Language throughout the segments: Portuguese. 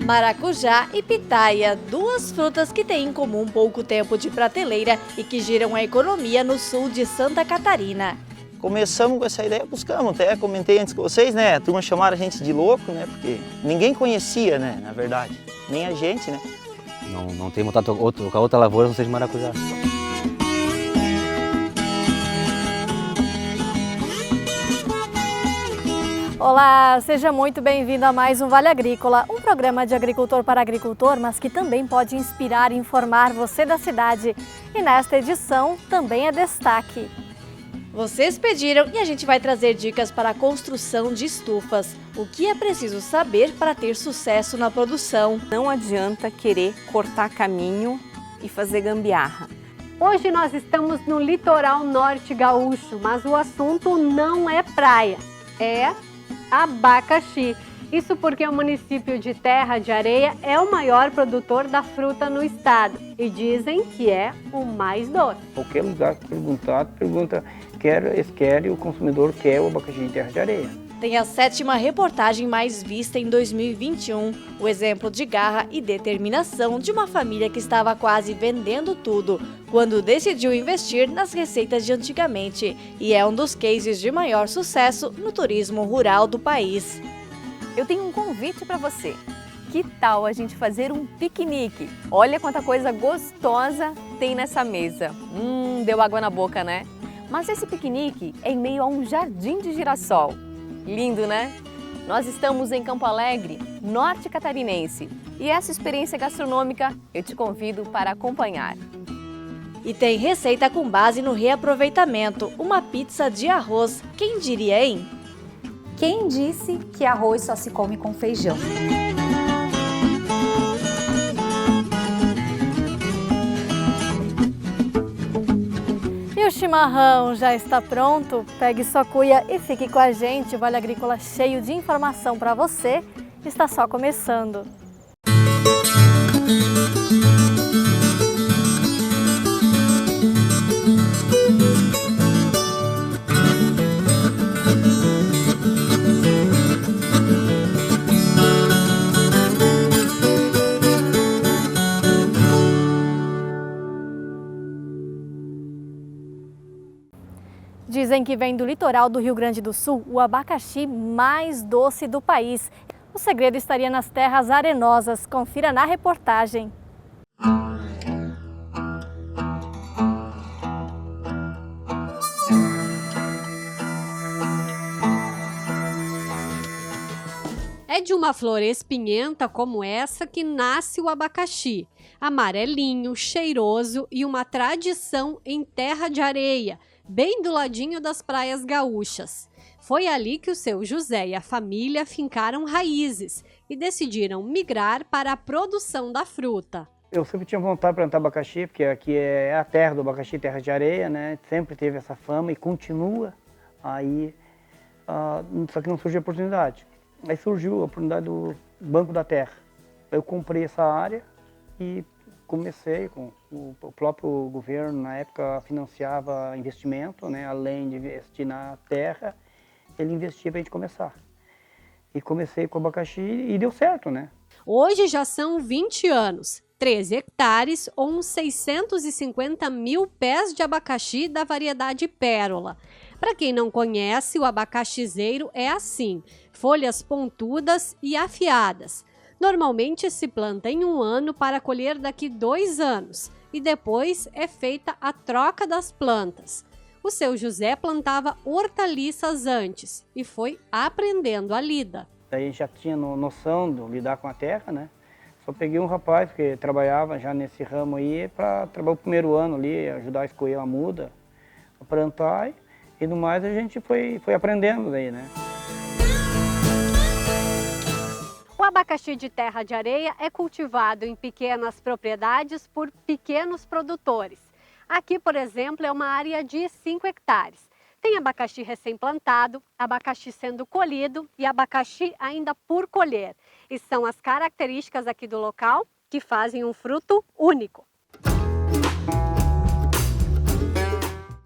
Maracujá e pitaia, duas frutas que têm em comum pouco tempo de prateleira e que giram a economia no sul de Santa Catarina. Começamos com essa ideia, buscamos, até comentei antes com vocês, né? A turma chamaram a gente de louco, né? Porque ninguém conhecia, né? Na verdade, nem a gente, né? Não tem vontade de tocar outra lavoura, não seja maracujá. Olá, seja muito bem-vindo a mais um Vale Agrícola, um programa de agricultor para agricultor, mas que também pode inspirar e informar você da cidade. E nesta edição também é destaque. Vocês pediram e a gente vai trazer dicas para a construção de estufas. O que é preciso saber para ter sucesso na produção? Não adianta querer cortar caminho e fazer gambiarra. Hoje nós estamos no litoral norte gaúcho, mas o assunto não é praia, é abacaxi. Isso porque o município de Terra de Areia é o maior produtor da fruta no estado e dizem que é o mais doce. Qualquer lugar que pergunta quer e o consumidor quer o abacaxi de Terra de Areia. Tem a 7ª reportagem mais vista em 2021, o exemplo de garra e determinação de uma família que estava quase vendendo tudo, quando decidiu investir nas receitas de antigamente, e é um dos cases de maior sucesso no turismo rural do país. Eu tenho um convite para você. Que tal a gente fazer um piquenique? Olha quanta coisa gostosa tem nessa mesa. Deu água na boca, né? Mas esse piquenique é em meio a um jardim de girassol. Lindo, né? Nós estamos em Campo Alegre, norte catarinense. E essa experiência gastronômica eu te convido para acompanhar. E tem receita com base no reaproveitamento, uma pizza de arroz. Quem diria, hein? Quem disse que arroz só se come com feijão? E o chimarrão já está pronto? Pegue sua cuia e fique com a gente. O Vale Agrícola cheio de informação para você está só começando. Dizem que vem do litoral do Rio Grande do Sul o abacaxi mais doce do país. O segredo estaria nas terras arenosas. Confira na reportagem. É de uma flor espinhenta como essa que nasce o abacaxi. Amarelinho, cheiroso e uma tradição em Terra de Areia, bem do ladinho das praias gaúchas. Foi ali que o seu José e a família fincaram raízes e decidiram migrar para a produção da fruta. Eu sempre tinha vontade de plantar abacaxi, porque aqui é a terra do abacaxi, Terra de Areia, né? Sempre teve essa fama e continua. Aí, só que não surgiu a oportunidade. Aí surgiu a oportunidade do Banco da Terra. Eu comprei essa área e comecei com o próprio governo, na época financiava investimento, né? Além de investir na terra, ele investia para a gente começar. E comecei com o abacaxi e deu certo, né? Hoje já são 20 anos, 13 hectares ou uns 650 mil pés de abacaxi da variedade Pérola. Para quem não conhece, o abacaxizeiro é assim, folhas pontudas e afiadas. Normalmente se planta em um ano para colher daqui 2 anos e depois é feita a troca das plantas. O seu José plantava hortaliças antes e foi aprendendo a lida. Daí já tinha noção de lidar com a terra, né? Só peguei um rapaz que trabalhava já nesse ramo aí para trabalhar o primeiro ano ali, ajudar a escolher a muda, a plantar e no mais a gente foi aprendendo daí, né? O abacaxi de Terra de Areia é cultivado em pequenas propriedades por pequenos produtores. Aqui, por exemplo, é uma área de 5 hectares. Tem abacaxi recém-plantado, abacaxi sendo colhido e abacaxi ainda por colher. E são as características aqui do local que fazem um fruto único.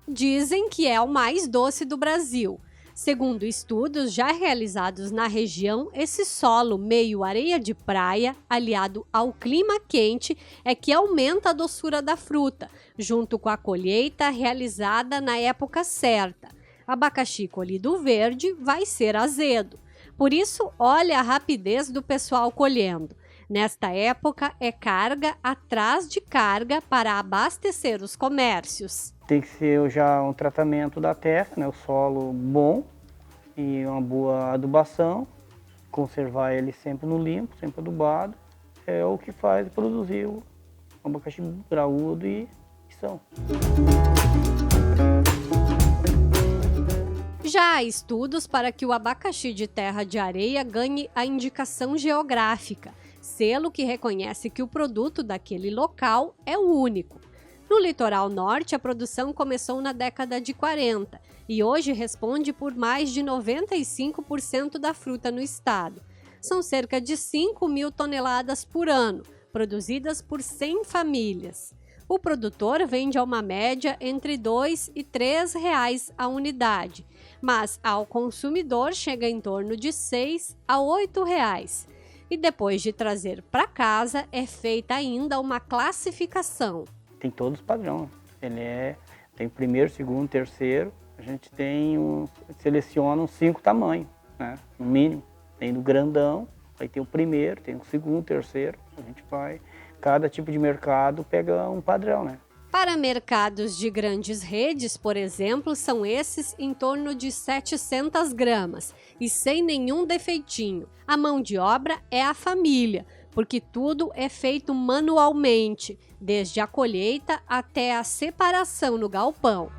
Dizem que é o mais doce do Brasil. Segundo estudos já realizados na região, esse solo meio areia de praia, aliado ao clima quente, é que aumenta a doçura da fruta, junto com a colheita realizada na época certa. Abacaxi colhido verde vai ser azedo. Por isso, olha a rapidez do pessoal colhendo. Nesta época, é carga atrás de carga para abastecer os comércios. Tem que ser já um tratamento da terra, né? O solo bom e uma boa adubação. Conservar ele sempre no limpo, sempre adubado. É o que faz produzir o abacaxi graúdo e são. Já há estudos para que o abacaxi de terra de areia ganhe a indicação geográfica, selo que reconhece que o produto daquele local é o único. No litoral norte, a produção começou na década de 40 e hoje responde por mais de 95% da fruta no estado. São cerca de 5.000 toneladas por ano, produzidas por 100 famílias. O produtor vende a uma média entre R$ 2 e R$ 3 a unidade, mas ao consumidor chega em torno de R$ 6 a R$ 8. E depois de trazer para casa, é feita ainda uma classificação. Tem todos os padrões. Tem primeiro, segundo, terceiro. A gente seleciona uns 5 tamanhos, né? No mínimo. Tem do grandão, aí tem o primeiro, tem o segundo, terceiro. A gente vai, cada tipo de mercado pega um padrão, né? Para mercados de grandes redes, por exemplo, são esses em torno de 700 gramas e sem nenhum defeitinho. A mão de obra é a família, porque tudo é feito manualmente, desde a colheita até a separação no galpão.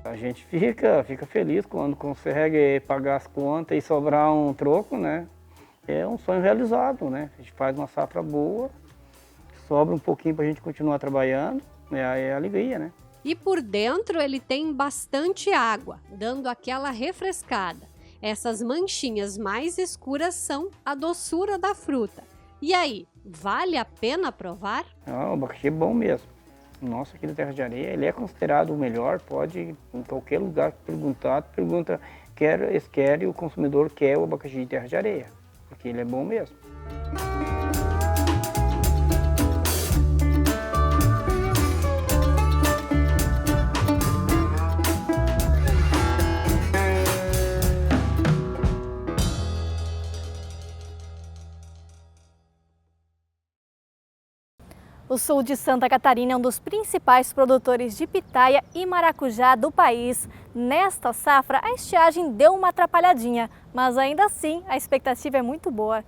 A gente fica feliz quando consegue pagar as contas e sobrar um troco, né? É um sonho realizado, né? A gente faz uma safra boa, sobra um pouquinho para a gente continuar trabalhando, é alegria, né? E por dentro ele tem bastante água, dando aquela refrescada. Essas manchinhas mais escuras são a doçura da fruta. E aí, vale a pena provar? O abacaxi é bom mesmo. Nosso aqui da Terra de Areia, ele é considerado o melhor, pode em qualquer lugar pergunta quer e o consumidor quer o abacaxi de Terra de Areia, porque ele é bom mesmo. O sul de Santa Catarina é um dos principais produtores de pitaia e maracujá do país. Nesta safra, a estiagem deu uma atrapalhadinha, mas ainda assim a expectativa é muito boa.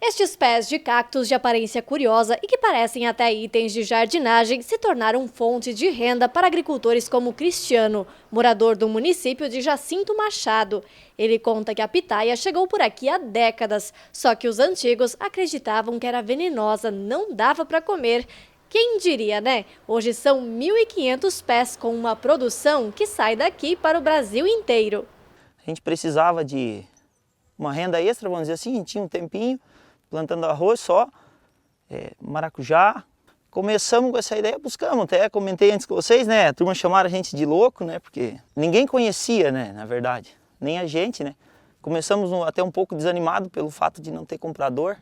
Estes pés de cactos de aparência curiosa e que parecem até itens de jardinagem se tornaram fonte de renda para agricultores como Cristiano, morador do município de Jacinto Machado. Ele conta que a pitaia chegou por aqui há décadas, só que os antigos acreditavam que era venenosa, não dava para comer. Quem diria, né? Hoje são 1.500 pés com uma produção que sai daqui para o Brasil inteiro. A gente precisava de uma renda extra, vamos dizer assim, a gente tinha um tempinho plantando arroz só, maracujá. Começamos com essa ideia, buscamos, até comentei antes com vocês, né? A turma chamaram a gente de louco, né? Porque ninguém conhecia, né? Na verdade, nem a gente, né? Começamos até um pouco desanimado pelo fato de não ter comprador.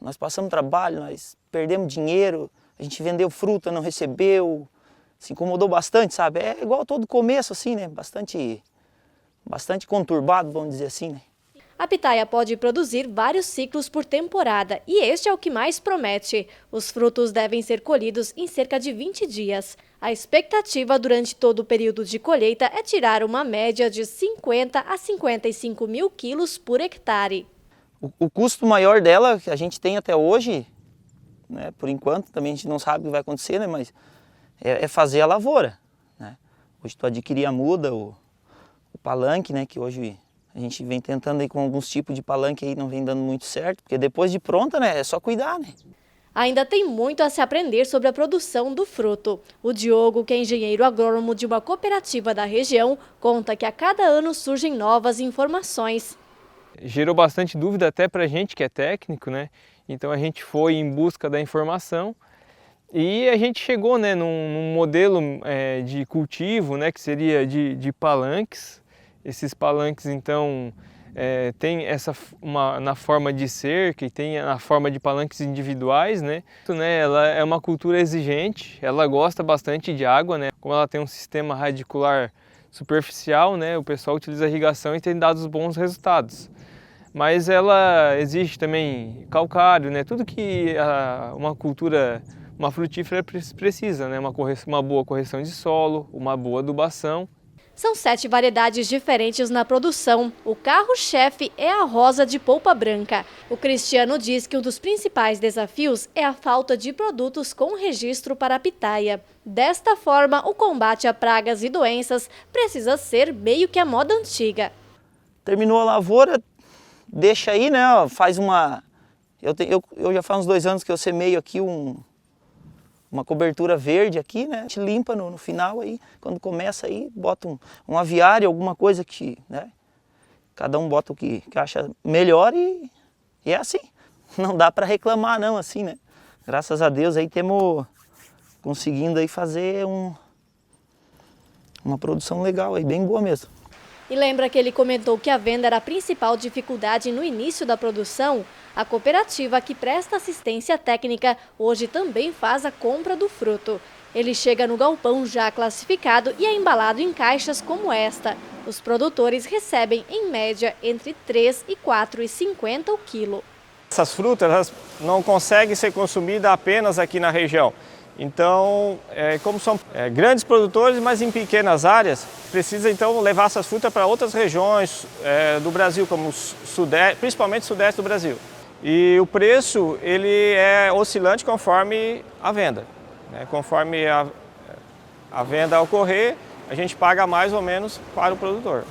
Nós passamos trabalho, nós perdemos dinheiro, a gente vendeu fruta, não recebeu, se incomodou bastante, sabe? É igual todo começo, assim, né? Bastante conturbado, vamos dizer assim, né? A pitaia pode produzir vários ciclos por temporada e este é o que mais promete. Os frutos devem ser colhidos em cerca de 20 dias. A expectativa durante todo o período de colheita é tirar uma média de 50 a 55 mil quilos por hectare. O custo maior dela, que a gente tem até hoje, né, por enquanto, também a gente não sabe o que vai acontecer, né, mas é fazer a lavoura. Né? Hoje tu adquirir a muda, o palanque, né, que hoje a gente vem tentando aí com alguns tipos de palanque aí, não vem dando muito certo, porque depois de pronta, né, é só cuidar, né? Ainda tem muito a se aprender sobre a produção do fruto. O Diogo, que é engenheiro agrônomo de uma cooperativa da região, conta que a cada ano surgem novas informações. Gerou bastante dúvida até para a gente que é técnico, né? Então a gente foi em busca da informação E a gente chegou, né, num modelo de cultivo, né, que seria de palanques. Esses palanques, então, tem na forma de cerca e tem na forma de palanques individuais, né? Ela é uma cultura exigente, ela gosta bastante de água, né? Como ela tem um sistema radicular superficial, né, o pessoal utiliza irrigação e tem dado bons resultados. Mas ela exige também calcário, né? Tudo que uma frutífera precisa, né? Uma boa correção de solo, uma boa adubação. São 7 variedades diferentes na produção. O carro-chefe é a rosa de polpa branca. O Cristiano diz que um dos principais desafios é a falta de produtos com registro para a pitaia. Desta forma, o combate a pragas e doenças precisa ser meio que a moda antiga. Terminou a lavoura, deixa aí, né? Faz uma... Eu já faz uns 2 anos que eu semeio aqui uma cobertura verde aqui, né? A gente limpa no final aí, quando começa aí, bota um aviário, alguma coisa que, né? Cada um bota o que acha melhor e é assim. Não dá para reclamar não, assim, né? Graças a Deus aí temos conseguindo aí fazer uma produção legal aí, bem boa mesmo. E lembra que ele comentou que a venda era a principal dificuldade no início da produção? A cooperativa que presta assistência técnica hoje também faz a compra do fruto. Ele chega no galpão já classificado e é embalado em caixas como esta. Os produtores recebem, em média, entre 3 e 4,50 o quilo. Essas frutas elas não conseguem ser consumidas apenas aqui na região. Então, como são grandes produtores, mas em pequenas áreas, precisa então levar essas frutas para outras regiões do Brasil, como sudeste, principalmente sudeste do Brasil. E o preço ele é oscilante conforme a venda. Né? Conforme a venda ocorrer, a gente paga mais ou menos para o produtor.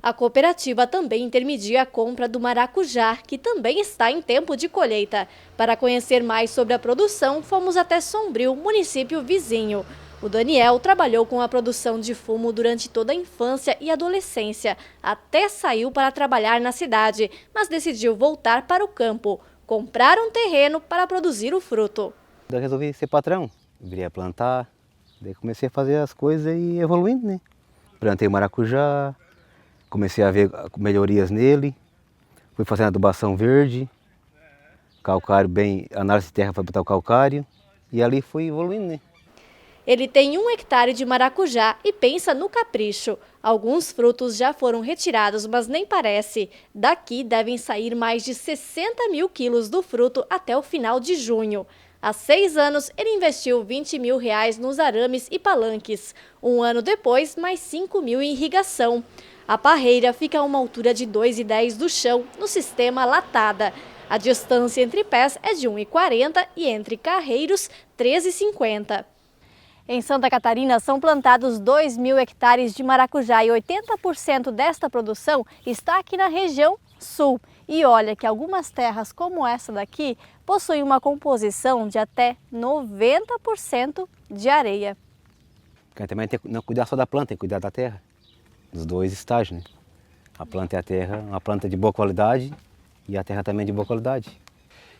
A cooperativa também intermedia a compra do maracujá, que também está em tempo de colheita. Para conhecer mais sobre a produção, fomos até Sombrio, município vizinho. O Daniel trabalhou com a produção de fumo durante toda a infância e adolescência, até saiu para trabalhar na cidade, mas decidiu voltar para o campo, comprar um terreno para produzir o fruto. Daí resolvi ser patrão, virei a plantar, daí comecei a fazer as coisas e evoluindo, né? Plantei maracujá, comecei a ver melhorias nele, fui fazendo adubação verde, calcário análise de terra para botar o calcário e ali fui evoluindo, né? Ele tem 1 hectare de maracujá e pensa no capricho. Alguns frutos já foram retirados, mas nem parece. Daqui devem sair mais de 60 mil quilos do fruto até o final de junho. Há 6 anos, ele investiu R$20 mil nos arames e palanques. 1 ano depois, mais 5 mil em irrigação. A parreira fica a uma altura de 2,10 do chão, no sistema latada. A distância entre pés é de 1,40 e entre carreiros, 13,50. Em Santa Catarina, são plantados 2.000 hectares de maracujá e 80% desta produção está aqui na região sul. E olha que algumas terras como essa daqui possuem uma composição de até 90% de areia. Porque também tem que não cuidar só da planta, tem que cuidar da terra, dos 2 estágios, né? A planta e a terra, uma planta de boa qualidade e a terra também de boa qualidade.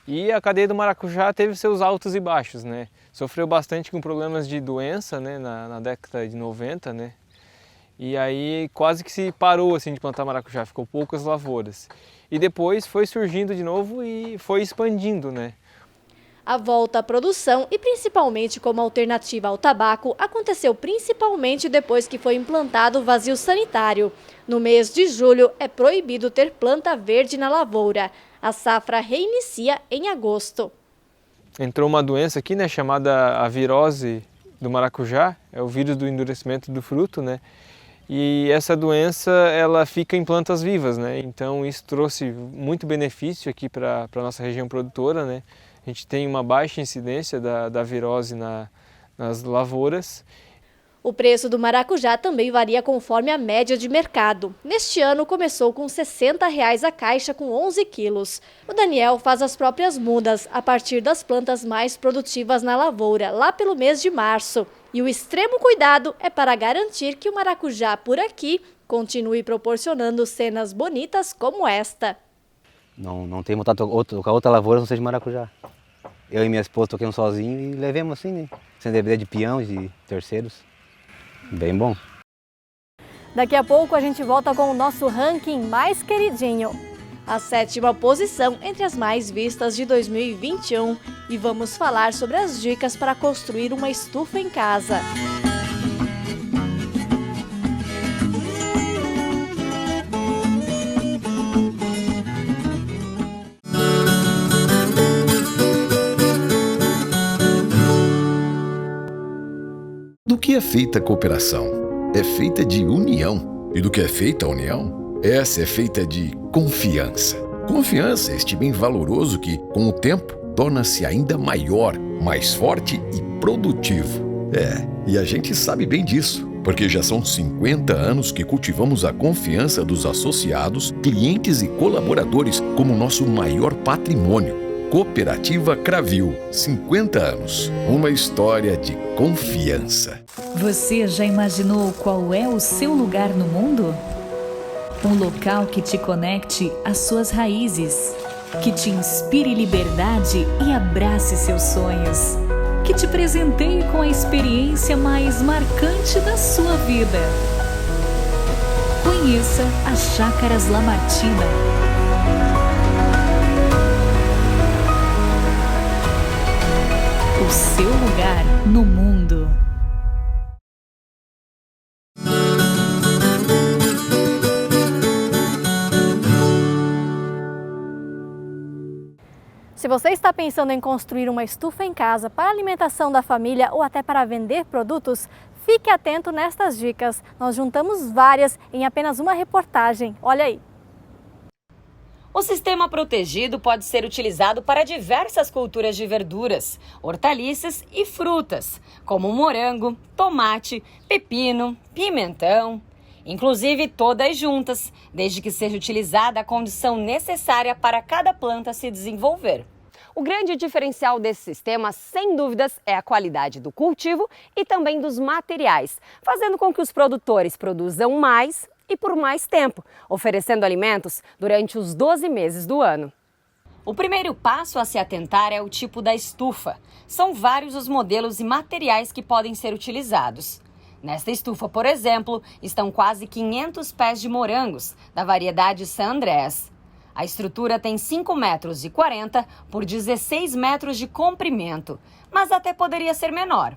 E a cadeia do maracujá teve seus altos e baixos, né? Sofreu bastante com problemas de doença, né, na década de 90, né? E aí quase que se parou assim de plantar maracujá, ficou poucas lavouras. E depois foi surgindo de novo e foi expandindo, né? A volta à produção e principalmente como alternativa ao tabaco aconteceu principalmente depois que foi implantado o vazio sanitário. No mês de julho é proibido ter planta verde na lavoura. A safra reinicia em agosto. Entrou uma doença aqui, né, chamada a virose do maracujá, é o vírus do endurecimento do fruto, né? E essa doença ela fica em plantas vivas, né? Então isso trouxe muito benefício aqui para a nossa região produtora, né? A gente tem uma baixa incidência da virose nas lavouras. O preço do maracujá também varia conforme a média de mercado. Neste ano começou com R$ 60 a caixa com 11 quilos. O Daniel faz as próprias mudas a partir das plantas mais produtivas na lavoura, lá pelo mês de março. E o extremo cuidado é para garantir que o maracujá por aqui continue proporcionando cenas bonitas como esta. Não tem contato com a outra lavoura não seja maracujá. Eu e minha esposa toquemos sozinho e levemos assim, né? Sem depender de peão, de terceiros. Bem bom. Daqui a pouco a gente volta com o nosso ranking mais queridinho. A 7ª posição entre as mais vistas de 2021 e vamos falar sobre as dicas para construir uma estufa em casa. Do que é feita a cooperação? É feita de união. E do que é feita a união? Essa é feita de confiança. Confiança é este bem valoroso que, com o tempo, torna-se ainda maior, mais forte e produtivo. E a gente sabe bem disso, porque já são 50 anos que cultivamos a confiança dos associados, clientes e colaboradores como nosso maior patrimônio. Cooperativa Cravil, 50 anos. Uma história de confiança. Você já imaginou qual é o seu lugar no mundo? Um local que te conecte às suas raízes, que te inspire liberdade e abrace seus sonhos, que te presenteie com a experiência mais marcante da sua vida. Conheça as Chácaras Lamartina. O seu lugar no mundo. Se você está pensando em construir uma estufa em casa para alimentação da família ou até para vender produtos, fique atento nestas dicas. Nós juntamos várias em apenas uma reportagem. Olha aí. O sistema protegido pode ser utilizado para diversas culturas de verduras, hortaliças e frutas, como morango, tomate, pepino, pimentão, inclusive todas juntas, desde que seja utilizada a condição necessária para cada planta se desenvolver. O grande diferencial desse sistema, sem dúvidas, é a qualidade do cultivo e também dos materiais, fazendo com que os produtores produzam mais e por mais tempo, oferecendo alimentos durante os 12 meses do ano. O primeiro passo a se atentar é o tipo da estufa. São vários os modelos e materiais que podem ser utilizados. Nesta estufa, por exemplo, estão quase 500 pés de morangos, da variedade San Andrés. A estrutura tem 5,40 metros por 16 metros de comprimento, mas até poderia ser menor.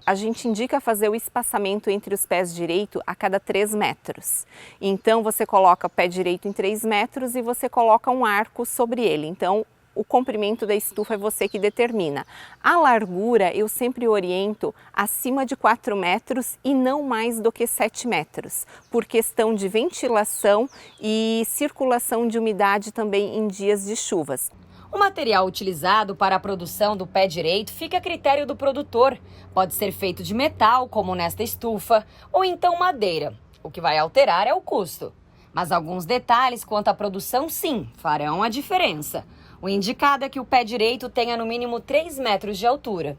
A gente indica fazer o espaçamento entre os pés direito a cada 3 metros. Então você coloca o pé direito em 3 metros e você coloca um arco sobre ele. Então o comprimento da estufa é você que determina. A largura eu sempre oriento acima de 4 metros e não mais do que 7 metros, por questão de ventilação e circulação de umidade também em dias de chuvas. O material utilizado para a produção do pé direito fica a critério do produtor. Pode ser feito de metal, como nesta estufa, ou então madeira. O que vai alterar é o custo. Mas alguns detalhes quanto à produção, sim, farão a diferença. O indicado é que o pé direito tenha no mínimo 3 metros de altura.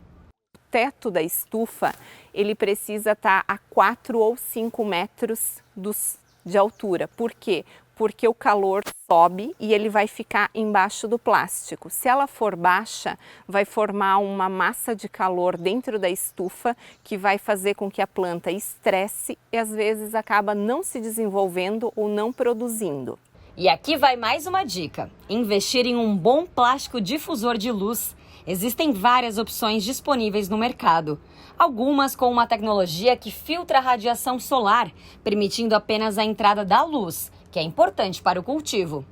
O teto da estufa, ele precisa estar a 4 ou 5 metros de altura. Por quê? Porque o calor sobe e ele vai ficar embaixo do plástico. Se ela for baixa, vai formar uma massa de calor dentro da estufa que vai fazer com que a planta estresse e às vezes acaba não se desenvolvendo ou não produzindo. E aqui vai mais uma dica: investir em um bom plástico difusor de luz. Existem várias opções disponíveis no mercado. Algumas com uma tecnologia que filtra a radiação solar, permitindo apenas a entrada da luz, que é importante para o cultivo.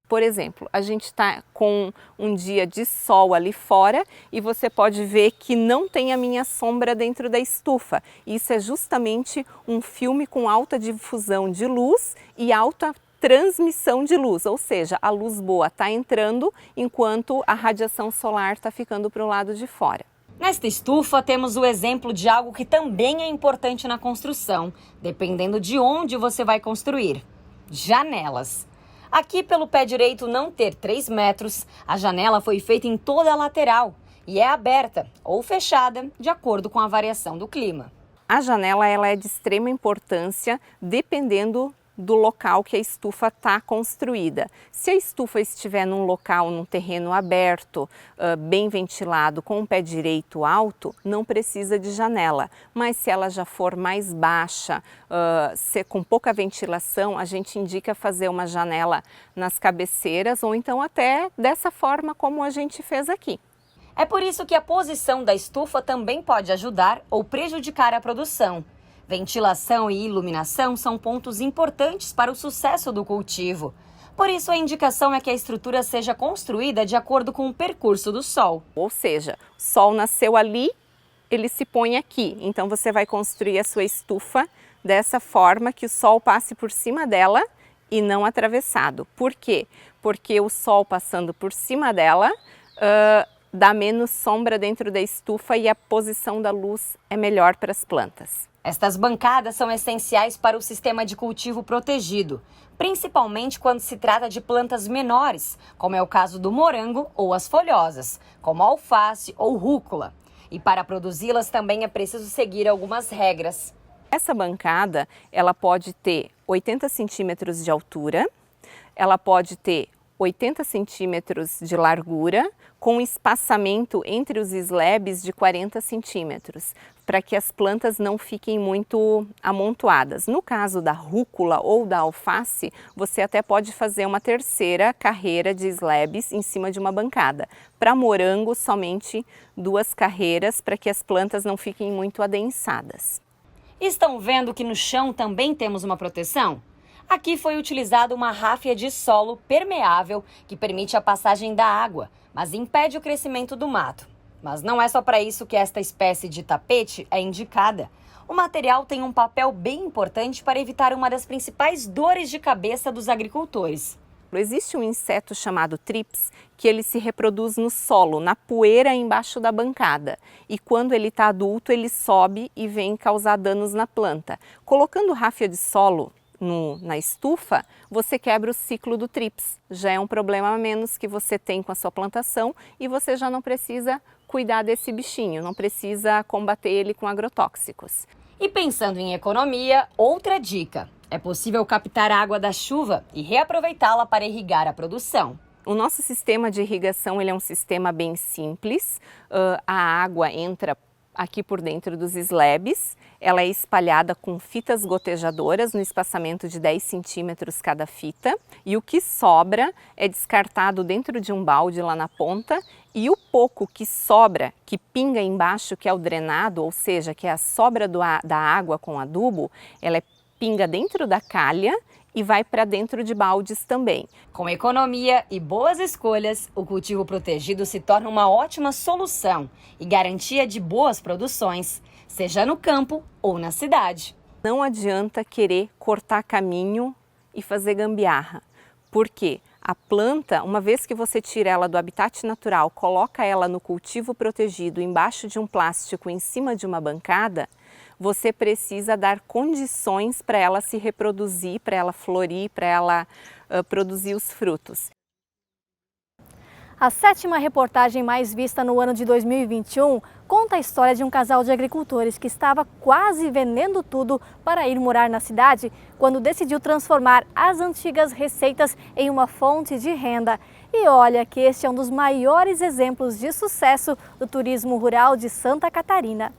Por exemplo, a gente está com um dia de sol ali fora e você pode ver que não tem a minha sombra dentro da estufa. Isso é justamente um filme com alta difusão de luz e alta transmissão de luz, ou seja, a luz boa está entrando enquanto a radiação solar está ficando para o lado de fora. Nesta estufa temos o exemplo de algo que também é importante na construção, dependendo de onde você vai construir: janelas. Aqui, pelo pé direito não ter 3 metros, a janela foi feita em toda a lateral e é aberta ou fechada de acordo com a variação do clima. A janela ela é de extrema importância dependendo do local que a estufa está construída. Se a estufa estiver num local, num terreno aberto, bem ventilado, com o pé direito alto, não precisa de janela. Mas se ela já for mais baixa, com pouca ventilação, a gente indica fazer uma janela nas cabeceiras ou então até dessa forma como a gente fez aqui. É por isso que a posição da estufa também pode ajudar ou prejudicar a produção. Ventilação e iluminação são pontos importantes para o sucesso do cultivo. Por isso, a indicação é que a estrutura seja construída de acordo com o percurso do sol. Ou seja, o sol nasceu ali, ele se põe aqui. Então, você vai construir a sua estufa dessa forma que o sol passe por cima dela e não atravessado. Por quê? Porque o sol passando por cima dela dá menos sombra dentro da estufa e a posição da luz é melhor para as plantas. Estas bancadas são essenciais para o sistema de cultivo protegido, principalmente quando se trata de plantas menores, como é o caso do morango ou as folhosas, como alface ou rúcula. E para produzi-las também é preciso seguir algumas regras. Essa bancada, ela pode ter 80 centímetros de altura, ela pode ter 80 centímetros de largura, com espaçamento entre os slabs de 40 centímetros, para que as plantas não fiquem muito amontoadas. No caso da rúcula ou da alface, você até pode fazer uma terceira carreira de slabs em cima de uma bancada. Para morango, somente 2 carreiras, para que as plantas não fiquem muito adensadas. Estão vendo que no chão também temos uma proteção? Aqui foi utilizada uma ráfia de solo permeável que permite a passagem da água, mas impede o crescimento do mato. Mas não é só para isso que esta espécie de tapete é indicada. O material tem um papel bem importante para evitar uma das principais dores de cabeça dos agricultores. Existe um inseto chamado trips que ele se reproduz no solo, na poeira embaixo da bancada. E quando ele está adulto, ele sobe e vem causar danos na planta. Colocando ráfia de solo na estufa, você quebra o ciclo do trips. Já é um problema a menos que você tem com a sua plantação e você já não precisa cuidar desse bichinho, não precisa combater ele com agrotóxicos. E pensando em economia, outra dica. É possível captar a água da chuva e reaproveitá-la para irrigar a produção. O nosso sistema de irrigação ele é um sistema bem simples. A água entra aqui por dentro dos slabs, ela é espalhada com fitas gotejadoras no espaçamento de 10 centímetros cada fita e o que sobra é descartado dentro de um balde lá na ponta e o pouco que sobra, que pinga embaixo, que é o drenado, ou seja, que é a sobra da água com adubo, ela pinga dentro da calha e vai para dentro de baldes também. Com economia e boas escolhas, o cultivo protegido se torna uma ótima solução e garantia de boas produções, seja no campo ou na cidade. Não adianta querer cortar caminho e fazer gambiarra, porque a planta, uma vez que você tira ela do habitat natural, coloca ela no cultivo protegido embaixo de um plástico em cima de uma bancada, você precisa dar condições para ela se reproduzir, para ela florir, para ela produzir os frutos. A 7ª reportagem mais vista no ano de 2021 conta a história de um casal de agricultores que estava quase vendendo tudo para ir morar na cidade quando decidiu transformar as antigas receitas em uma fonte de renda. E olha que este é um dos maiores exemplos de sucesso do turismo rural de Santa Catarina.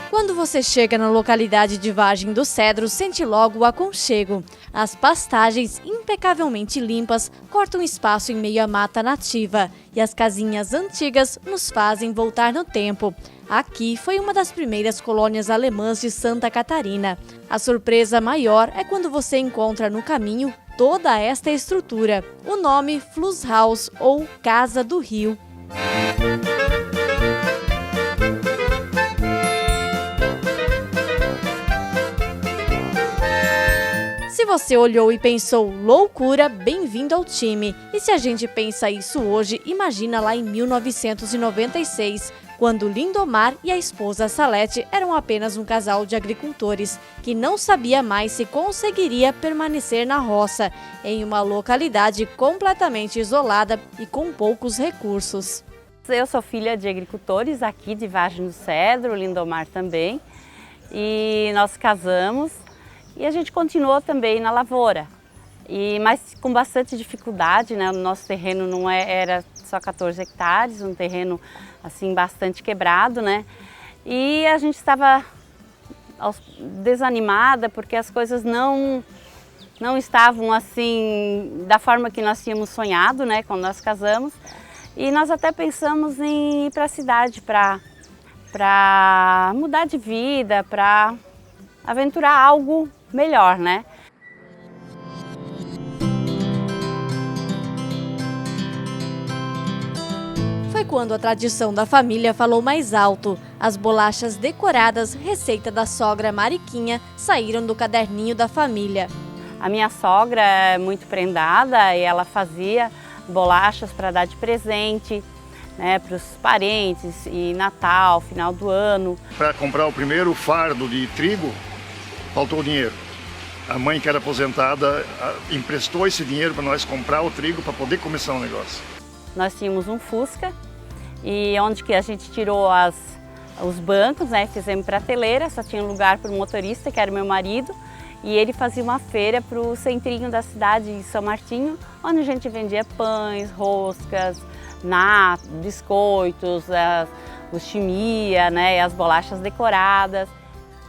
Quando você chega na localidade de Vargem do Cedro, sente logo o aconchego. As pastagens impecavelmente limpas cortam espaço em meio à mata nativa e as casinhas antigas nos fazem voltar no tempo. Aqui foi uma das primeiras colônias alemãs de Santa Catarina. A surpresa maior é quando você encontra no caminho toda esta estrutura. O nome Flusshaus ou Casa do Rio. Se você olhou e pensou, loucura, bem-vindo ao time. E se a gente pensa isso hoje, imagina lá em 1996, quando Lindomar e a esposa Salete eram apenas um casal de agricultores que não sabia mais se conseguiria permanecer na roça, em uma localidade completamente isolada e com poucos recursos. Eu sou filha de agricultores aqui de Vargem do Cedro, Lindomar também, e nós casamos e a gente continuou também na lavoura, mas com bastante dificuldade, né? O nosso terreno não era só 14 hectares, um terreno assim bastante quebrado, né? E a gente estava desanimada porque as coisas não estavam assim da forma que nós tínhamos sonhado, né? Quando nós casamos. E nós até pensamos em ir para a cidade para mudar de vida, para aventurar algo melhor, né? Foi quando a tradição da família falou mais alto. As bolachas decoradas, receita da sogra Mariquinha, saíram do caderninho da família. A minha sogra é muito prendada e ela fazia bolachas para dar de presente, né, para os parentes e Natal, final do ano. Para comprar o primeiro fardo de trigo, faltou dinheiro. A mãe, que era aposentada, emprestou esse dinheiro para nós comprar o trigo para poder começar o negócio. Nós tínhamos um Fusca e onde que a gente tirou os bancos, né, fizemos prateleira, só tinha lugar para o motorista, que era meu marido. E ele fazia uma feira para o centrinho da cidade de São Martinho, onde a gente vendia pães, roscas, biscoitos, os chimia, né, as bolachas decoradas.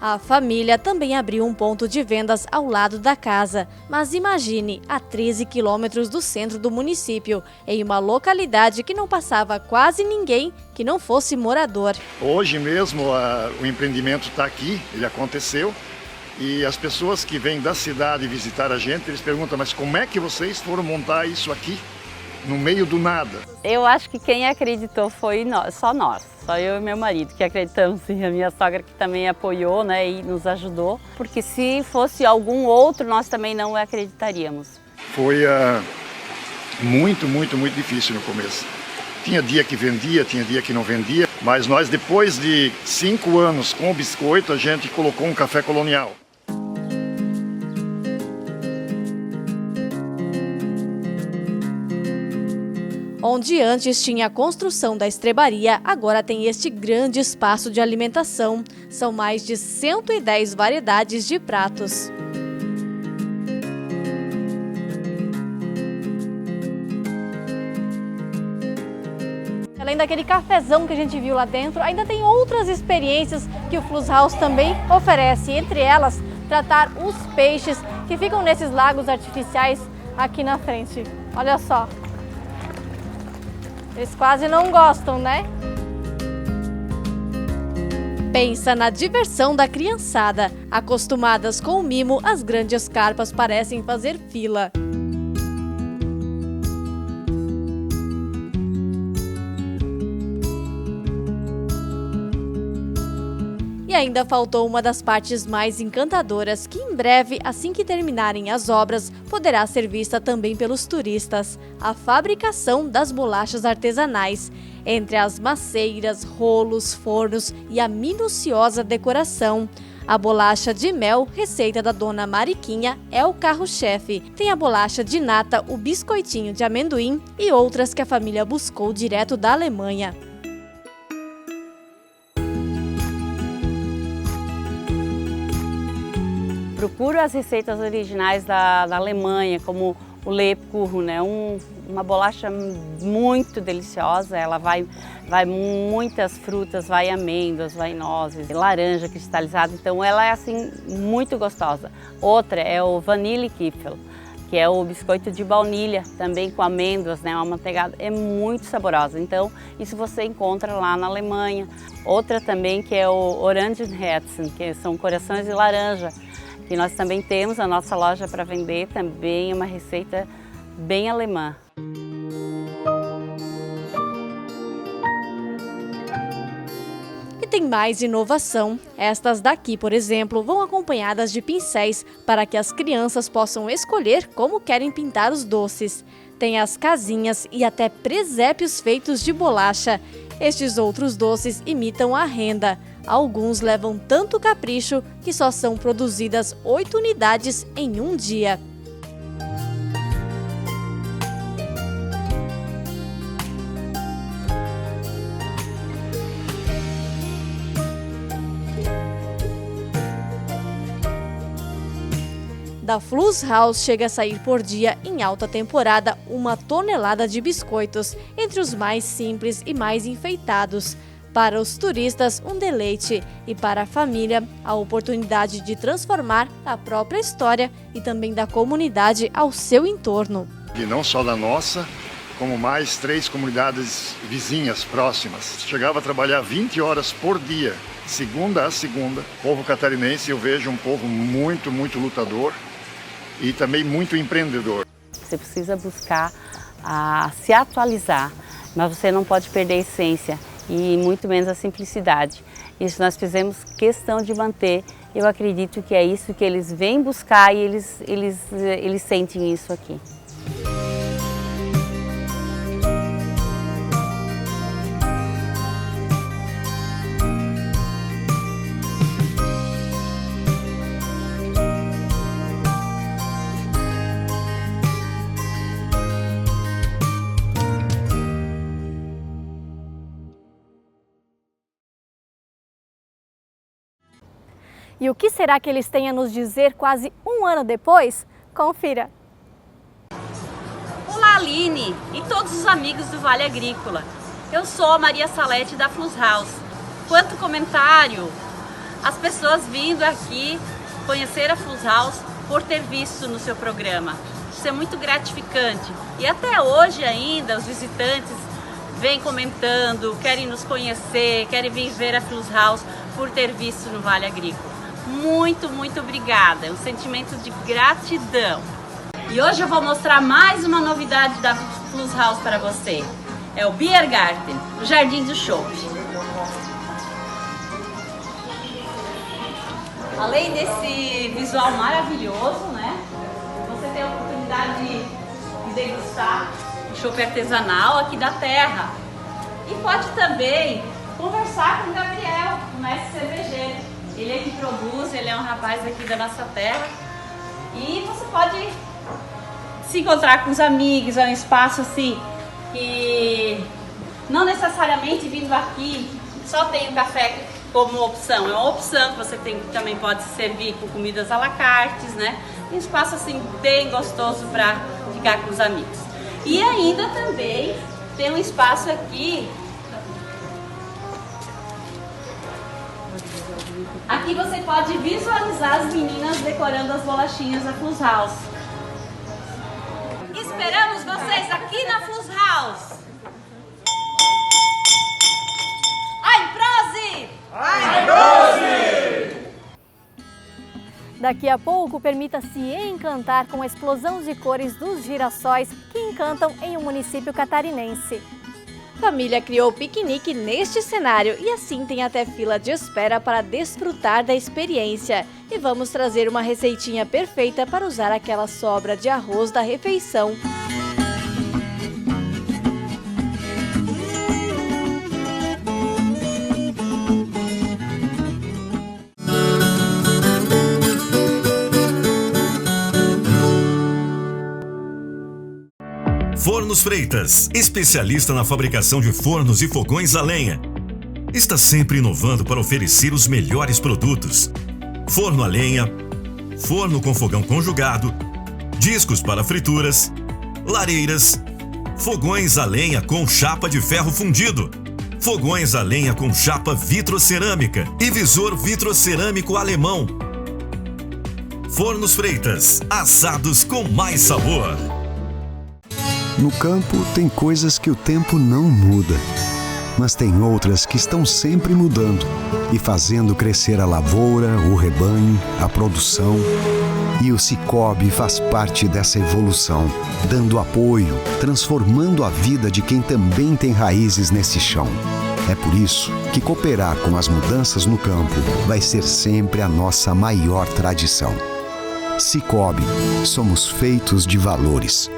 A família também abriu um ponto de vendas ao lado da casa, mas imagine, a 13 quilômetros do centro do município, em uma localidade que não passava quase ninguém que não fosse morador. Hoje mesmo o empreendimento está aqui, ele aconteceu. E as pessoas que vêm da cidade visitar a gente, eles perguntam, mas como é que vocês foram montar isso aqui, no meio do nada? Eu acho que quem acreditou foi nós, só eu e meu marido, que acreditamos, e a minha sogra que também apoiou, né, e nos ajudou, porque se fosse algum outro, nós também não acreditaríamos. Foi muito difícil no começo. Tinha dia que vendia, tinha dia que não vendia, mas nós, depois de 5 anos com o biscoito, a gente colocou um café colonial. Onde antes tinha a construção da estrebaria, agora tem este grande espaço de alimentação. São mais de 110 variedades de pratos. Além daquele cafezão que a gente viu lá dentro, ainda tem outras experiências que o Flus House também oferece. Entre elas, tratar os peixes que ficam nesses lagos artificiais aqui na frente. Olha só. Eles quase não gostam, né? Pensa na diversão da criançada. Acostumadas com o mimo, as grandes carpas parecem fazer fila. E ainda faltou uma das partes mais encantadoras, que em breve, assim que terminarem as obras, poderá ser vista também pelos turistas: a fabricação das bolachas artesanais. Entre as maceiras, rolos, fornos e a minuciosa decoração, a bolacha de mel, receita da dona Mariquinha, é o carro-chefe. Tem a bolacha de nata, o biscoitinho de amendoim e outras que a família buscou direto da Alemanha. Procuro as receitas originais da Alemanha, como o Lebkuchen, né? Uma bolacha muito deliciosa. Ela vai muitas frutas, vai amêndoas, vai nozes, laranja cristalizada. Então ela é assim muito gostosa. Outra é o Vanille Kipfel, que é o biscoito de baunilha, também com amêndoas, né? Uma manteigada, é muito saborosa. Então isso você encontra lá na Alemanha. Outra também que é o Orangenherzen, que são corações de laranja, que nós também temos a nossa loja para vender, também é uma receita bem alemã. E tem mais inovação. Estas daqui, por exemplo, vão acompanhadas de pincéis para que as crianças possam escolher como querem pintar os doces. Tem as casinhas e até presépios feitos de bolacha. Estes outros doces imitam a renda. Alguns levam tanto capricho que só são produzidas 8 unidades em um dia. Da Flus House chega a sair por dia, em alta temporada, 1 tonelada de biscoitos, entre os mais simples e mais enfeitados. Para os turistas, um deleite, e para a família, a oportunidade de transformar a própria história e também da comunidade ao seu entorno. E não só da nossa, como mais 3 comunidades vizinhas próximas. Chegava a trabalhar 20 horas por dia, segunda a segunda. O povo catarinense, eu vejo um povo muito, muito lutador e também muito empreendedor. Você precisa buscar se atualizar, mas você não pode perder a essência e muito menos a simplicidade. Isso nós fizemos questão de manter. Eu acredito que é isso que eles vêm buscar e eles sentem isso aqui. E o que será que eles têm a nos dizer quase um ano depois? Confira! Olá, Aline e todos os amigos do Vale Agrícola. Eu sou a Maria Salete da Flus House. Quanto comentário, as pessoas vindo aqui conhecer a Flus House por ter visto no seu programa. Isso é muito gratificante. E até hoje ainda os visitantes vêm comentando, querem nos conhecer, querem vir ver a Flus House por ter visto no Vale Agrícola. Muito, muito obrigada, é um sentimento de gratidão. E hoje eu vou mostrar mais uma novidade da Flus House para você. É o Biergarten, o Jardim do Chopp. Além desse visual maravilhoso, né? Você tem a oportunidade de degustar o chopp artesanal aqui da terra. E pode também conversar com o Gabriel, o mestre cervejeiro. Ele é que produz, ele é um rapaz aqui da nossa terra. E você pode se encontrar com os amigos, é um espaço assim que não necessariamente vindo aqui só tem o café como opção. É uma opção que você também pode se servir com comidas à la carte, né? Um espaço assim bem gostoso para ficar com os amigos. E ainda também tem um espaço aqui. Aqui você pode visualizar as meninas decorando as bolachinhas da Flus House. Esperamos vocês aqui na Flus House. Ein Prosit! Ein Prosit! Daqui a pouco, permita-se encantar com a explosão de cores dos girassóis que encantam em um município catarinense. Família criou piquenique neste cenário e assim tem até fila de espera para desfrutar da experiência. E vamos trazer uma receitinha perfeita para usar aquela sobra de arroz da refeição. Fornos Freitas, especialista na fabricação de fornos e fogões a lenha. Está sempre inovando para oferecer os melhores produtos. Forno a lenha, forno com fogão conjugado, discos para frituras, lareiras, fogões a lenha com chapa de ferro fundido, fogões a lenha com chapa vitrocerâmica e visor vitrocerâmico alemão. Fornos Freitas, assados com mais sabor. No campo tem coisas que o tempo não muda, mas tem outras que estão sempre mudando e fazendo crescer a lavoura, o rebanho, a produção. E o Sicoob faz parte dessa evolução, dando apoio, transformando a vida de quem também tem raízes nesse chão. É por isso que cooperar com as mudanças no campo vai ser sempre a nossa maior tradição. Sicoob, somos feitos de valores.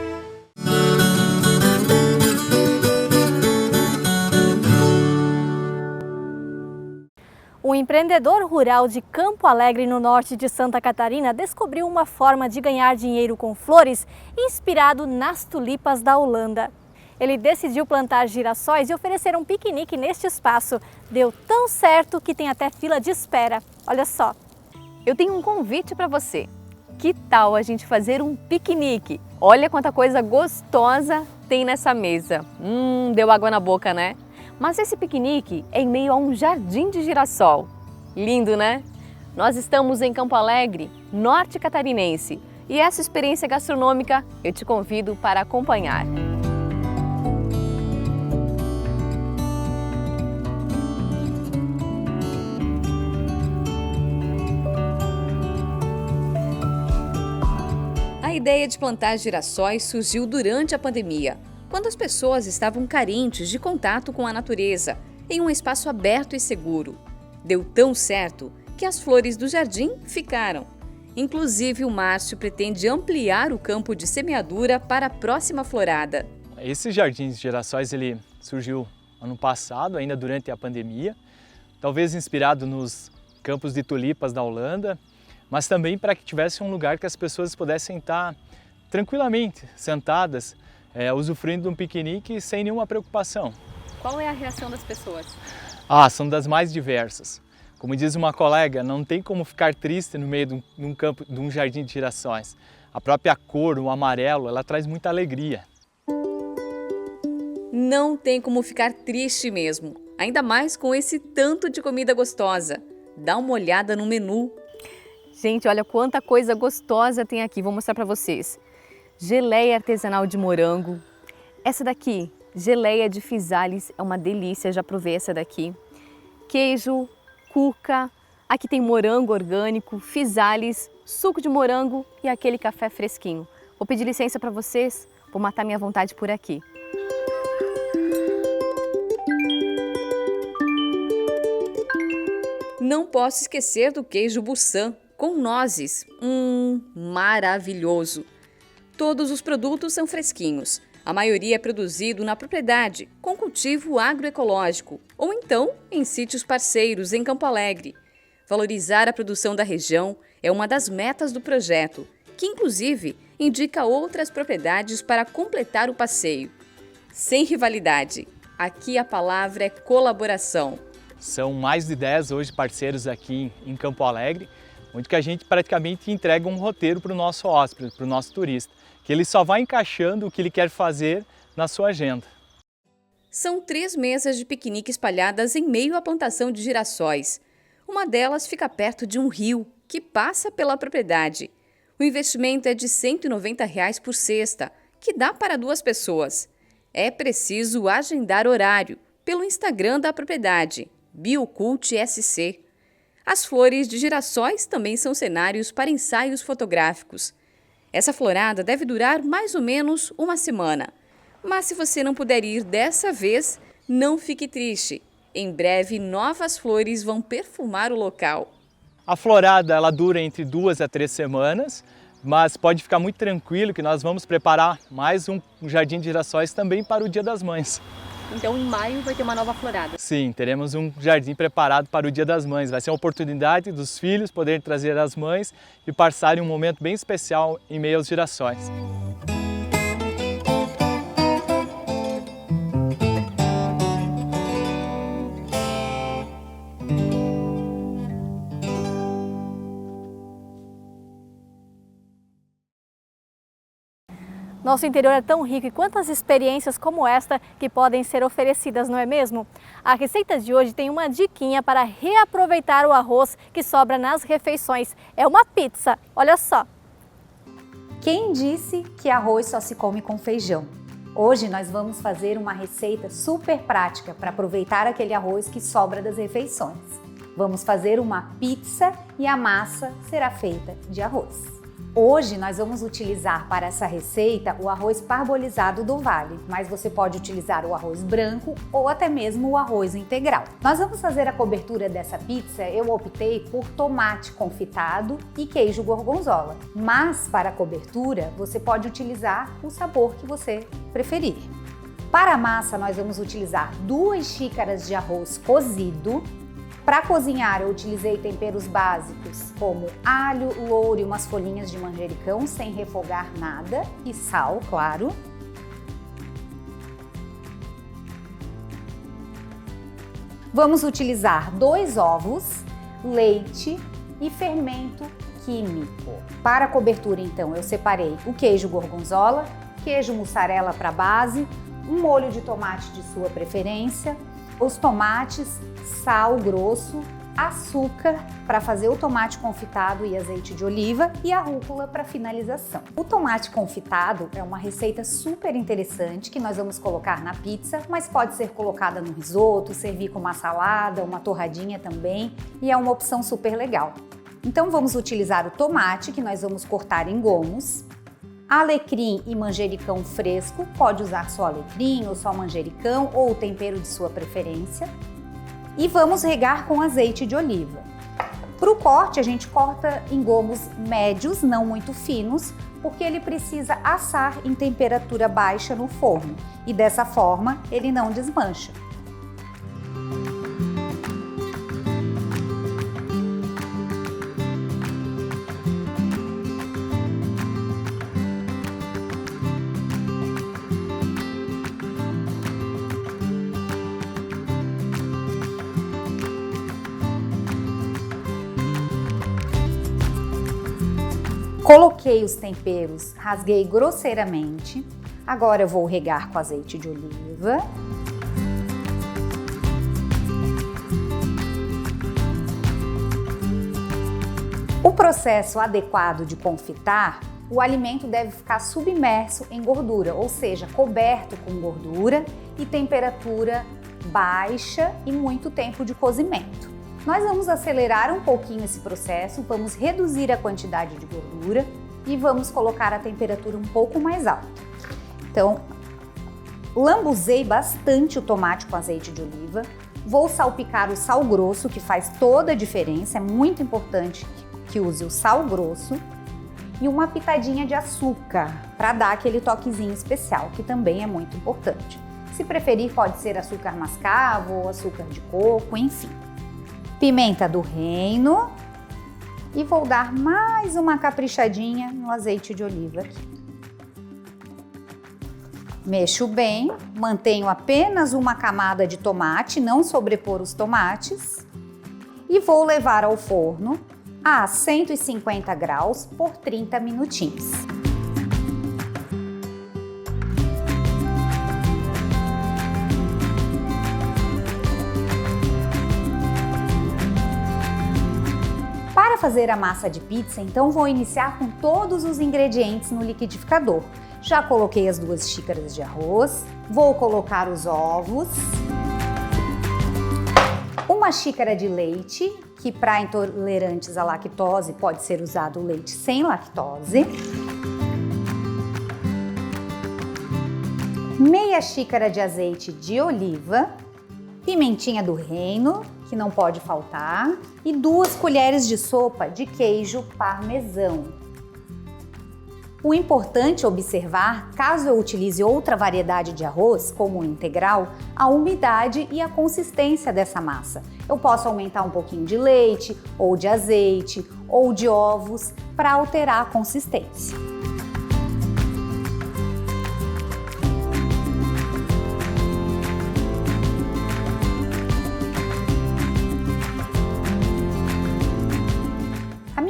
empreendedor rural de Campo Alegre, no norte de Santa Catarina, descobriu uma forma de ganhar dinheiro com flores inspirado nas tulipas da Holanda. Ele decidiu plantar girassóis e oferecer um piquenique neste espaço. Deu tão certo que tem até fila de espera. Olha só. Eu tenho um convite para você. Que tal a gente fazer um piquenique? Olha quanta coisa gostosa tem nessa mesa. Deu água na boca, né? Mas esse piquenique é em meio a um jardim de girassol. Lindo, né? Nós estamos em Campo Alegre, norte catarinense, e essa experiência gastronômica eu te convido para acompanhar. A ideia de plantar girassóis surgiu durante a pandemia, quando as pessoas estavam carentes de contato com a natureza, em um espaço aberto e seguro. Deu tão certo que as flores do jardim ficaram. Inclusive, o Márcio pretende ampliar o campo de semeadura para a próxima florada. Esse jardim de girassóis ele surgiu ano passado, ainda durante a pandemia, talvez inspirado nos campos de tulipas da Holanda, mas também para que tivesse um lugar que as pessoas pudessem estar tranquilamente sentadas, usufruindo de um piquenique sem nenhuma preocupação. Qual é a reação das pessoas? São das mais diversas. Como diz uma colega, não tem como ficar triste no meio de um jardim de girassóis. A própria cor, o amarelo, ela traz muita alegria. Não tem como ficar triste mesmo, ainda mais com esse tanto de comida gostosa. Dá uma olhada no menu. Gente, olha quanta coisa gostosa tem aqui, vou mostrar para vocês. Geleia artesanal de morango. Essa daqui, geleia de physalis, é uma delícia, já provei essa daqui. Queijo, cuca, aqui tem morango orgânico, physalis, suco de morango e aquele café fresquinho. Vou pedir licença para vocês, vou matar minha vontade por aqui. Não posso esquecer do queijo Busan com nozes. Maravilhoso! Todos os produtos são fresquinhos. A maioria é produzido na propriedade, com cultivo agroecológico, ou então em sítios parceiros em Campo Alegre. Valorizar a produção da região é uma das metas do projeto, que inclusive indica outras propriedades para completar o passeio. Sem rivalidade, aqui a palavra é colaboração. São mais de 10 hoje parceiros aqui em Campo Alegre, onde que a gente praticamente entrega um roteiro para o nosso hóspede, para o nosso turista, que ele só vai encaixando o que ele quer fazer na sua agenda. São 3 mesas de piquenique espalhadas em meio à plantação de girassóis. Uma delas fica perto de um rio que passa pela propriedade. O investimento é de R$ 190 por cesta, que dá para 2 pessoas. É preciso agendar horário pelo Instagram da propriedade, Biocult SC. As flores de girassóis também são cenários para ensaios fotográficos. Essa florada deve durar mais ou menos uma semana. Mas se você não puder ir dessa vez, não fique triste. Em breve, novas flores vão perfumar o local. A florada ela dura entre 2 a 3 semanas, mas pode ficar muito tranquilo que nós vamos preparar mais um jardim de girassóis também para o Dia das Mães. Então, em maio vai ter uma nova florada. Sim, teremos um jardim preparado para o Dia das Mães. Vai ser uma oportunidade dos filhos poderem trazer as mães e passarem um momento bem especial em meio aos girassóis. Nosso interior é tão rico e quantas experiências como esta que podem ser oferecidas, não é mesmo? A receita de hoje tem uma diquinha para reaproveitar o arroz que sobra nas refeições. É uma pizza, olha só! Quem disse que arroz só se come com feijão? Hoje nós vamos fazer uma receita super prática para aproveitar aquele arroz que sobra das refeições. Vamos fazer uma pizza e a massa será feita de arroz. Hoje nós vamos utilizar para essa receita o arroz parbolizado do Vale, mas você pode utilizar o arroz branco ou até mesmo o arroz integral. Nós vamos fazer a cobertura dessa pizza, eu optei por tomate confitado e queijo gorgonzola, mas para a cobertura você pode utilizar o sabor que você preferir. Para a massa nós vamos utilizar 2 xícaras de arroz cozido, Para cozinhar, eu utilizei temperos básicos como alho, louro e umas folhinhas de manjericão sem refogar nada e sal, claro. Vamos utilizar 2 ovos, leite e fermento químico. Para a cobertura, então, eu separei o queijo gorgonzola, queijo mussarela para base, um molho de tomate de sua preferência, os tomates, sal grosso, açúcar para fazer o tomate confitado e azeite de oliva e a rúcula para finalização. O tomate confitado é uma receita super interessante que nós vamos colocar na pizza, mas pode ser colocada no risoto, servir com uma salada, uma torradinha também, e é uma opção super legal. Então vamos utilizar o tomate que nós vamos cortar em gomos, alecrim e manjericão fresco, pode usar só alecrim ou só manjericão ou o tempero de sua preferência. E vamos regar com azeite de oliva. Para o corte, a gente corta em gomos médios, não muito finos, porque ele precisa assar em temperatura baixa no forno e dessa forma ele não desmancha. Coloquei os temperos, rasguei grosseiramente. Agora eu vou regar com azeite de oliva. O processo adequado de confitar, o alimento deve ficar submerso em gordura, ou seja, coberto com gordura e temperatura baixa e muito tempo de cozimento. Nós vamos acelerar um pouquinho esse processo, vamos reduzir a quantidade de gordura e vamos colocar a temperatura um pouco mais alta. Então, lambuzei bastante o tomate com azeite de oliva, vou salpicar o sal grosso, que faz toda a diferença, é muito importante que use o sal grosso, e uma pitadinha de açúcar, para dar aquele toquezinho especial, que também é muito importante. Se preferir, pode ser açúcar mascavo ou açúcar de coco, enfim. Pimenta do reino e vou dar mais uma caprichadinha no azeite de oliva aqui. Mexo bem, mantenho apenas uma camada de tomate, não sobrepor os tomates e vou levar ao forno a 150 graus por 30 minutinhos. Para fazer a massa de pizza, então vou iniciar com todos os ingredientes no liquidificador. Já coloquei as 2 xícaras de arroz, vou colocar os ovos, uma xícara de leite, que para intolerantes à lactose pode ser usado o leite sem lactose, meia xícara de azeite de oliva, pimentinha do reino, que não pode faltar, e 2 colheres de sopa de queijo parmesão. O importante é observar, caso eu utilize outra variedade de arroz, como o integral, a umidade e a consistência dessa massa. Eu posso aumentar um pouquinho de leite, ou de azeite, ou de ovos, para alterar a consistência.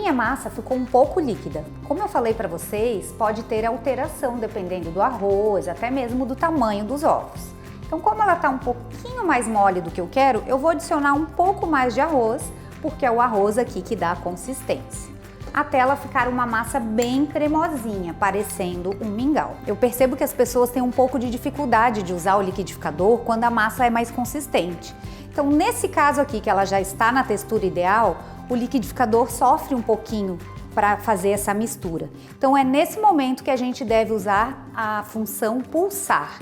A massa ficou um pouco líquida. Como eu falei para vocês, pode ter alteração dependendo do arroz, até mesmo do tamanho dos ovos. Então, como ela está um pouquinho mais mole do que eu quero, eu vou adicionar um pouco mais de arroz, porque é o arroz aqui que dá a consistência, até ela ficar uma massa bem cremosinha, parecendo um mingau. Eu percebo que as pessoas têm um pouco de dificuldade de usar o liquidificador quando a massa é mais consistente. Então, nesse caso aqui, que ela já está na textura ideal, o liquidificador sofre um pouquinho para fazer essa mistura. Então é nesse momento que a gente deve usar a função pulsar.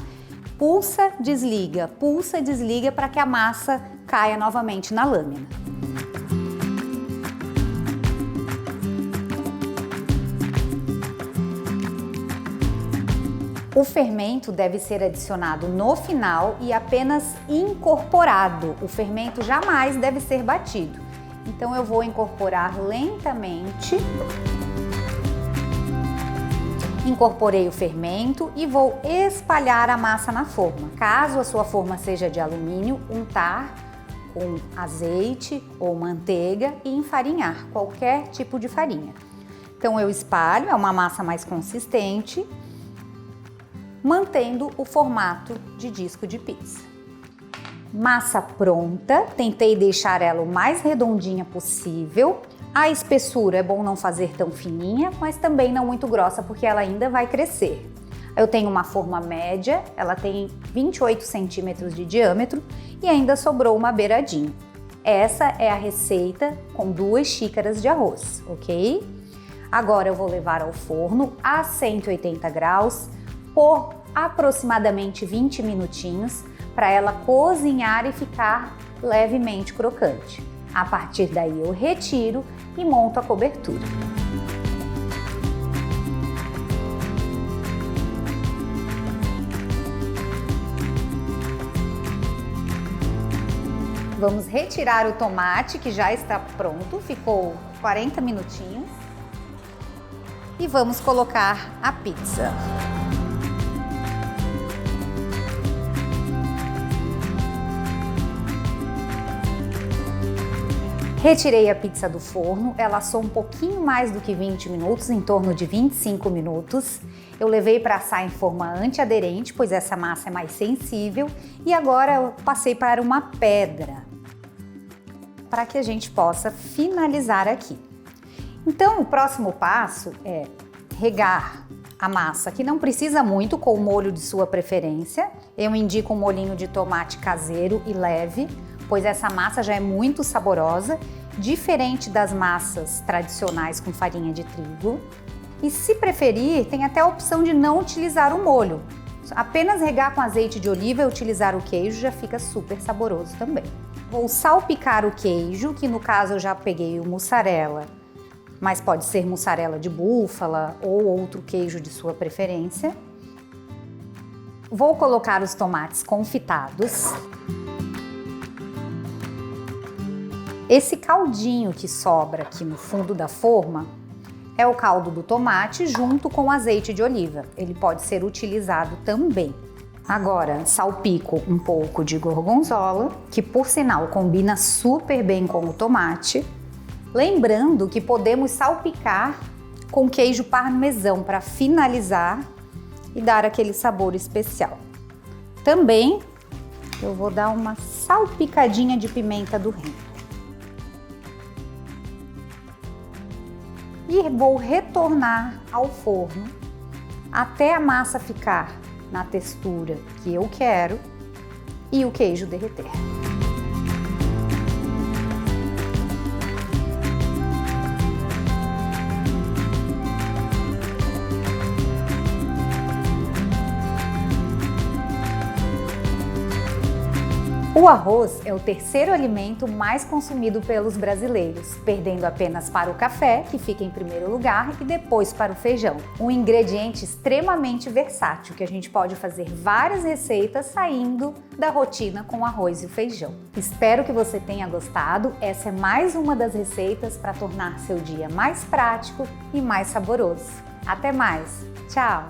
Pulsa, desliga para que a massa caia novamente na lâmina. O fermento deve ser adicionado no final e apenas incorporado. O fermento jamais deve ser batido. Então eu vou incorporar lentamente. Incorporei o fermento e vou espalhar a massa na forma. Caso a sua forma seja de alumínio, untar com azeite ou manteiga e enfarinhar qualquer tipo de farinha. Então eu espalho, é uma massa mais consistente, mantendo o formato de disco de pizza. Massa pronta, tentei deixar ela o mais redondinha possível. A espessura é bom não fazer tão fininha, mas também não muito grossa, porque ela ainda vai crescer. Eu tenho uma forma média, ela tem 28 centímetros de diâmetro e ainda sobrou uma beiradinha. Essa é a receita com 2 xícaras de arroz, ok? Agora eu vou levar ao forno a 180 graus por aproximadamente 20 minutinhos para ela cozinhar e ficar levemente crocante. A partir daí eu retiro e monto a cobertura. Vamos retirar o tomate que já está pronto, ficou 40 minutinhos. E vamos colocar a pizza. Retirei a pizza do forno, ela assou um pouquinho mais do que 20 minutos, em torno de 25 minutos. Eu levei para assar em forma antiaderente, pois essa massa é mais sensível. E agora eu passei para uma pedra, para que a gente possa finalizar aqui. Então o próximo passo é regar a massa, que não precisa muito, com o molho de sua preferência. Eu indico um molhinho de tomate caseiro e leve, pois essa massa já é muito saborosa, diferente das massas tradicionais com farinha de trigo. E se preferir, tem até a opção de não utilizar o molho. Apenas regar com azeite de oliva e utilizar o queijo já fica super saboroso também. Vou salpicar o queijo, que no caso eu já peguei o mussarela, mas pode ser mussarela de búfala ou outro queijo de sua preferência. Vou colocar os tomates confitados. Esse caldinho que sobra aqui no fundo da forma é o caldo do tomate junto com azeite de oliva. Ele pode ser utilizado também. Agora, salpico um pouco de gorgonzola, que por sinal combina super bem com o tomate. Lembrando que podemos salpicar com queijo parmesão para finalizar e dar aquele sabor especial. Também eu vou dar uma salpicadinha de pimenta do reino. E vou retornar ao forno até a massa ficar na textura que eu quero e o queijo derreter. O arroz é o terceiro alimento mais consumido pelos brasileiros, perdendo apenas para o café, que fica em primeiro lugar, e depois para o feijão. Um ingrediente extremamente versátil, que a gente pode fazer várias receitas saindo da rotina com o arroz e o feijão. Espero que você tenha gostado. Essa é mais uma das receitas para tornar seu dia mais prático e mais saboroso. Até mais! Tchau!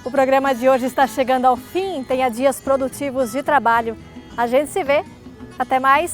O programa de hoje está chegando ao fim. Tenha dias produtivos de trabalho. A gente se vê. Até mais!